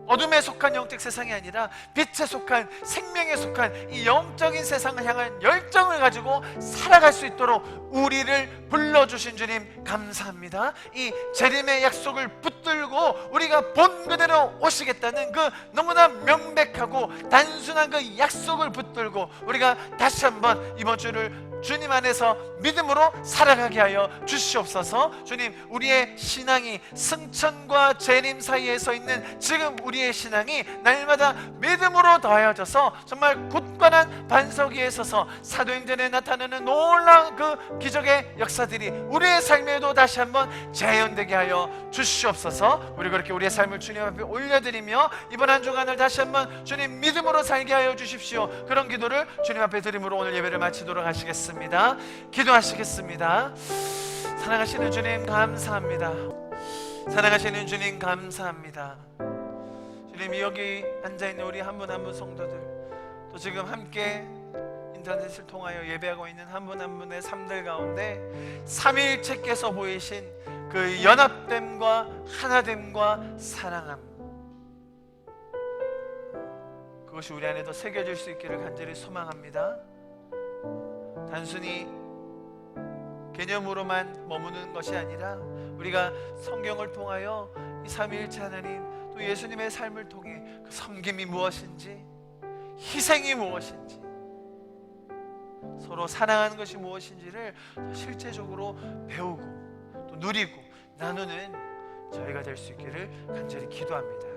어둠에 속한 영적 세상이 아니라 빛에 속한, 생명에 속한 이 영적인 세상을 향한 열정을 가지고 살아갈 수 있도록 우리를 불러주신 주님 감사합니다. 이 재림의 약속을 붙들고 우리가 본 그대로 오시겠다는 그 너무나 명백하고 단순한 그 약속을 붙들고 우리가 다시 한번 이번 주를 주님 안에서 믿음으로 살아가게 하여 주시옵소서. 주님, 우리의 신앙이 승천과 재림 사이에 서 있는 지금 우리의 신앙이 날마다 믿음으로 더하여져서 정말 굳건한 반석 위에 서서 사도행전에 나타나는 놀라운 그 기적의 역사들이 우리의 삶에도 다시 한번 재현되게 하여 주시옵소서. 우리 그렇게 우리의 삶을 주님 앞에 올려드리며 이번 한 주간을 다시 한번 주님 믿음으로 살게 하여 주십시오. 그런 기도를 주님 앞에 드림으로 오늘 예배를 마치도록 하시겠습니다. 기도하시겠습니다. 사랑하시는 주님 감사합니다. 사랑하시는 주님 감사합니다. 주님, 여기 앉아있는 우리 한 분 한 분 성도들, 또 지금 함께 인터넷을 통하여 예배하고 있는 한 분 한 분의 삶들 가운데 삼위일체께서 보이신 그 연합됨과 하나됨과 사랑함, 그것이 우리 안에도 새겨질 수 있기를 간절히 소망합니다. 단순히 개념으로만 머무는 것이 아니라 우리가 성경을 통하여 이 삼위일체 하나님 또 예수님의 삶을 통해 그 섬김이 무엇인지, 희생이 무엇인지, 서로 사랑하는 것이 무엇인지를 실제적으로 배우고 또 누리고 나누는 저희가 될 수 있기를 간절히 기도합니다.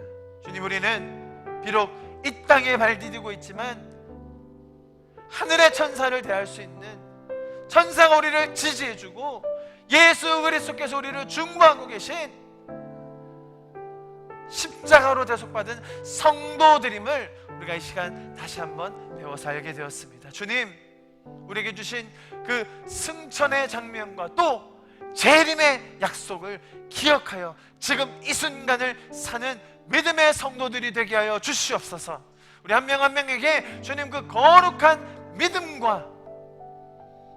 주님, 우리는 비록 이 땅에 발 디디고 있지만 하늘의 천사를 대할 수 있는, 천사가 우리를 지지해주고 예수 그리스도께서 우리를 중보하고 계신 십자가로 대속받은 성도들임을 우리가 이 시간 다시 한번 배워서 알게 되었습니다. 주님, 우리에게 주신 그 승천의 장면과 또 재림의 약속을 기억하여 지금 이 순간을 사는 믿음의 성도들이 되게 하여 주시옵소서. 우리 한 명 한 명에게 주님 그 거룩한 믿음과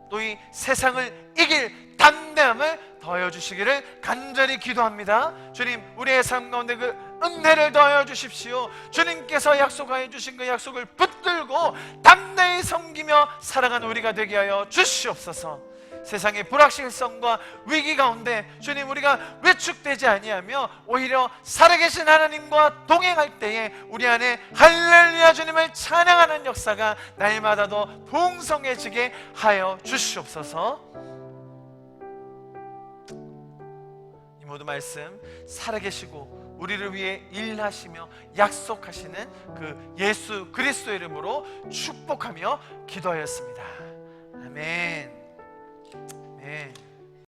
또 이 세상을 이길 담대함을 더하여 주시기를 간절히 기도합니다. 주님, 우리의 삶 가운데 그 은혜를 더하여 주십시오. 주님께서 약속하여 주신 그 약속을 붙들고 담대히 섬기며 살아가는 우리가 되게 하여 주시옵소서. 세상의 불확실성과 위기 가운데 주님 우리가 위축되지 아니하며 오히려 살아계신 하나님과 동행할 때에 우리 안에 할렐루야 주님을 찬양하는 역사가 날마다 더 풍성해지게 하여 주시옵소서. 이 모든 말씀 살아계시고 우리를 위해 일하시며 약속하시는 그 예수 그리스도 이름으로 축복하며 기도하였습니다. 아멘. 아멘.